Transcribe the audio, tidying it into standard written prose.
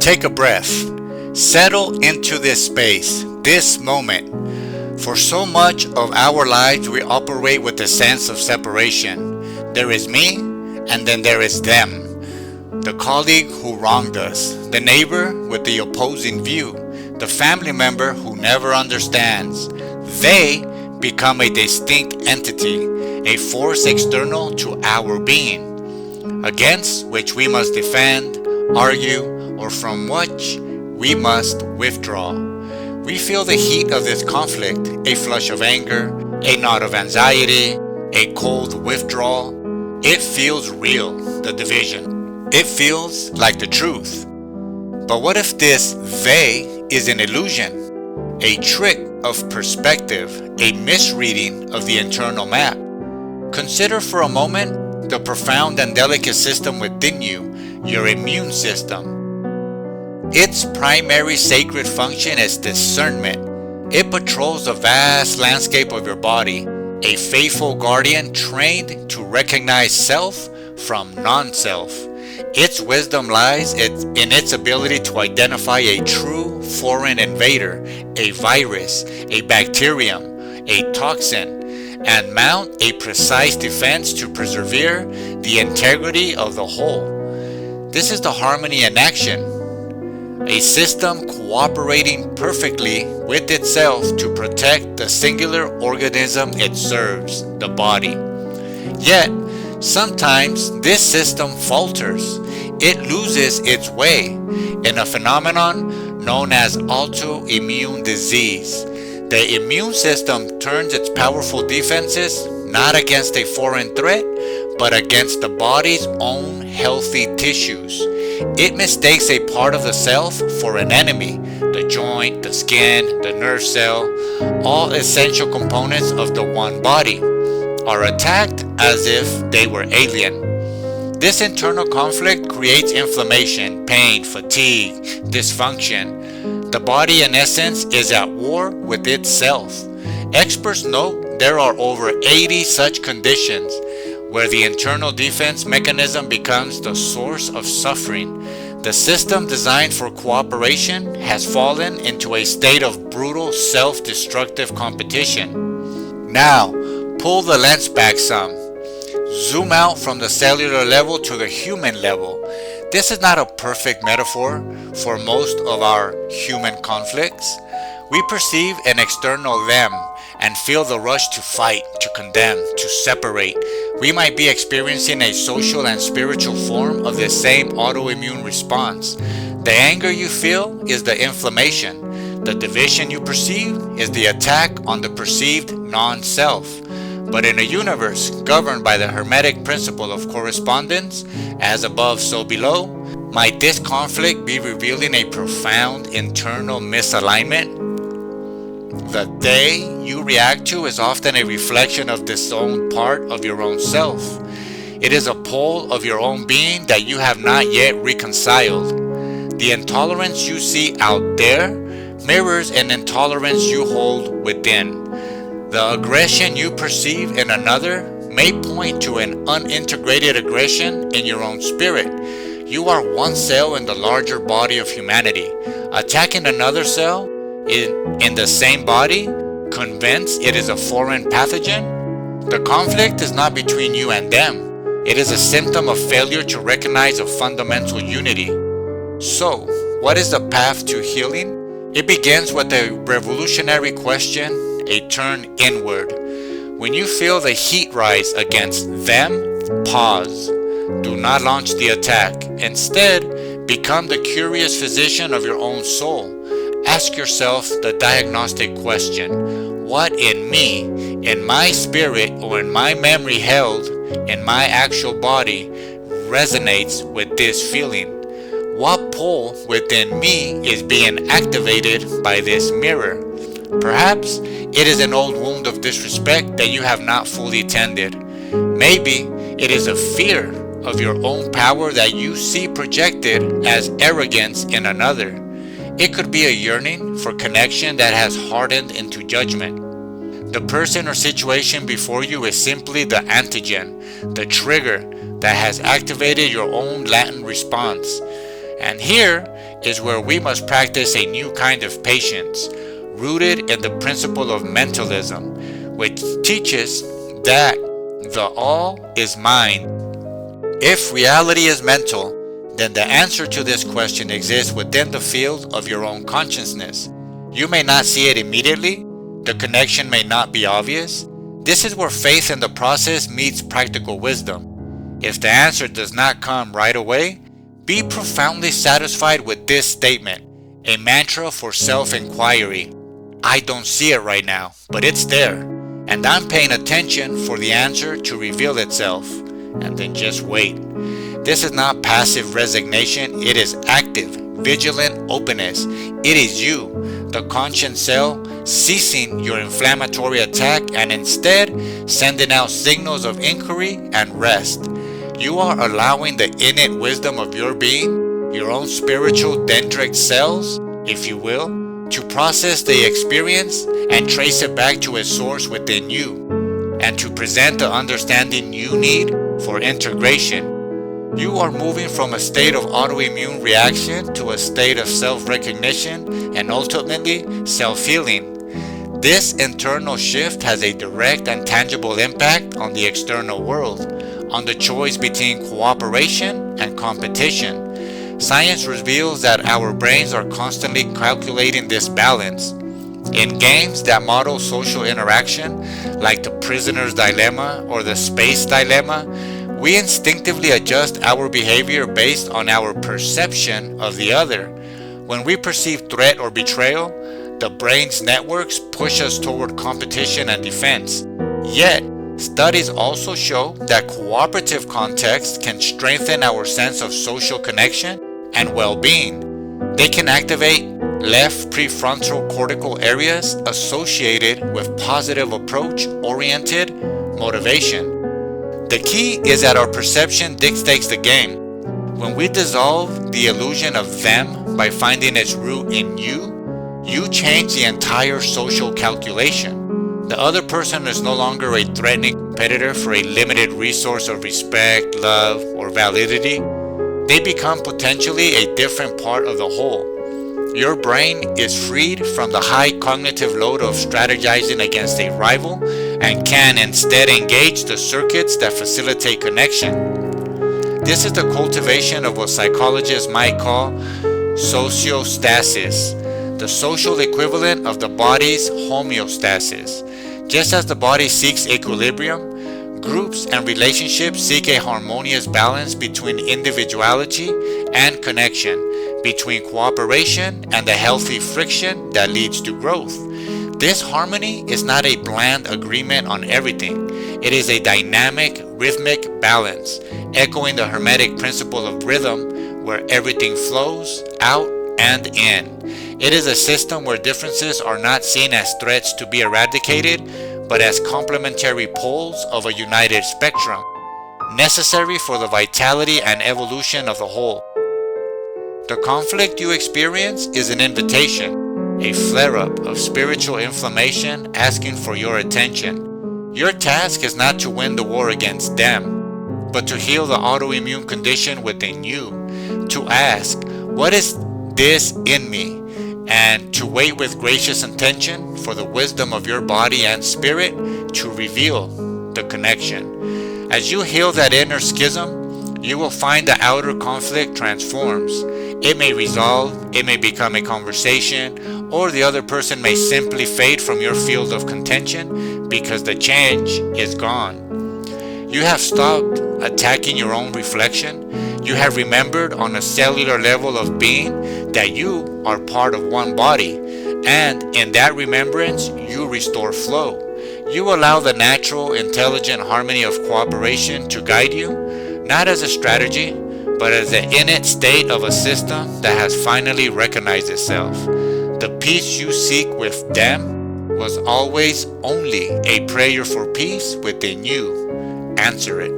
Take a breath. Settle into this space, this moment. For so much of our lives, we operate with a sense of separation. There is me, and then there is them. The colleague who wronged us, the neighbor with the opposing view, the family member who never understands. They become a distinct entity, a force external to our being, against which we must defend, argue, or from which we must withdraw. We feel the heat of this conflict, a flush of anger, a knot of anxiety, a cold withdrawal. It feels real, the division. It feels like the truth. But what if this they is an illusion, a trick of perspective, a misreading of the internal map? Consider for a moment the profound and delicate system within you, your immune system. Its primary sacred function is discernment. It patrols the vast landscape of your body, a faithful guardian trained to recognize self from non-self. Its wisdom lies in its ability to identify a true foreign invader, a virus, a bacterium, a toxin, and mount a precise defense to persevere the integrity of the whole. This is the harmony in action. A system cooperating perfectly with itself to protect the singular organism it serves, the body. Yet, sometimes this system falters. It loses its way in a phenomenon known as autoimmune disease. The immune system turns its powerful defenses not against a foreign threat, but against the body's own healthy tissues. It mistakes a part of the self for an enemy. The joint, the skin, the nerve cell, all essential components of the one body, are attacked as if they were alien. This internal conflict creates inflammation, pain, fatigue, dysfunction. The body, in essence, is at war with itself. Experts note there are over 80 such conditions where the internal defense mechanism becomes the source of suffering. The system designed for cooperation has fallen into a state of brutal self-destructive competition. Now, pull the lens back some. Zoom out from the cellular level to the human level. This is not a perfect metaphor for most of our human conflicts. We perceive an external them and feel the rush to fight, to condemn, to separate. We might be experiencing a social and spiritual form of the same autoimmune response. The anger you feel is the inflammation. The division you perceive is the attack on the perceived non-self. But in a universe governed by the Hermetic principle of correspondence, as above, so below, might this conflict be revealing a profound internal misalignment? The they you react to is often a reflection of this own part of your own self. It is a pole of your own being that you have not yet reconciled. The intolerance you see out there mirrors an intolerance you hold within. The aggression you perceive in another may point to an unintegrated aggression in your own spirit. You are one cell in the larger body of humanity. Attacking another cell in the same body, convinced it is a foreign pathogen? The conflict is not between you and them. It is a symptom of failure to recognize a fundamental unity. So, what is the path to healing? It begins with a revolutionary question, a turn inward. When you feel the heat rise against them, pause. Do not launch the attack. Instead, become the curious physician of your own soul. Ask yourself the diagnostic question: what in me, in my spirit, or in my memory held in my actual body resonates with this feeling? What pole within me is being activated by this mirror? Perhaps it is an old wound of disrespect that you have not fully tended. Maybe it is a fear of your own power that you see projected as arrogance in another. It could be a yearning for connection that has hardened into judgment. The person or situation before you is simply the antigen, the trigger that has activated your own latent response. And here is where we must practice a new kind of patience, rooted in the principle of mentalism, which teaches that the all is mind. If reality is mental, then the answer to this question exists within the field of your own consciousness. You may not see it immediately, the connection may not be obvious. This is where faith in the process meets practical wisdom. If the answer does not come right away, be profoundly satisfied with this statement, a mantra for self-inquiry. I don't see it right now, but it's there, and I'm paying attention for the answer to reveal itself. And then just wait. This is not passive resignation, it is active, vigilant openness. It is you, the conscious cell, ceasing your inflammatory attack and instead sending out signals of inquiry and rest. You are allowing the innate wisdom of your being, your own spiritual dendritic cells, if you will, to process the experience and trace it back to its source within you, and to present the understanding you need for integration. You are moving from a state of autoimmune reaction to a state of self-recognition and ultimately self-healing. This internal shift has a direct and tangible impact on the external world, on the choice between cooperation and competition. Science reveals that our brains are constantly calculating this balance. In games that model social interaction, like the prisoner's dilemma or the space dilemma, we instinctively adjust our behavior based on our perception of the other. When we perceive threat or betrayal, the brain's networks push us toward competition and defense. Yet, studies also show that cooperative contexts can strengthen our sense of social connection and well-being. They can activate left prefrontal cortical areas associated with positive approach-oriented motivation. The key is that our perception dictates the game. When we dissolve the illusion of them by finding its root in you change the entire social calculation. The other person is no longer a threatening competitor for a limited resource of respect, love, or validity. They become potentially a different part of the whole. Your brain is freed from the high cognitive load of strategizing against a rival and can instead engage the circuits that facilitate connection. This is the cultivation of what psychologists might call sociostasis, the social equivalent of the body's homeostasis. Just as the body seeks equilibrium, groups and relationships seek a harmonious balance between individuality and connection, between cooperation and the healthy friction that leads to growth. This harmony is not a bland agreement on everything. It is a dynamic, rhythmic balance, echoing the Hermetic principle of rhythm, where everything flows out and in. It is a system where differences are not seen as threats to be eradicated, but as complementary poles of a united spectrum, necessary for the vitality and evolution of the whole. The conflict you experience is an invitation, a flare-up of spiritual inflammation asking for your attention. Your task is not to win the war against them, but to heal the autoimmune condition within you, to ask, what is this in me? And to wait with gracious intention for the wisdom of your body and spirit to reveal the connection. As you heal that inner schism, you will find the outer conflict transforms. It may resolve, it may become a conversation, or the other person may simply fade from your field of contention because the change is gone. You have stopped attacking your own reflection. You have remembered on a cellular level of being that you are part of one body, and in that remembrance, you restore flow. You allow the natural, intelligent harmony of cooperation to guide you, not as a strategy, but as the innate state of a system that has finally recognized itself. The peace you seek with them was always only a prayer for peace within you. Answer it.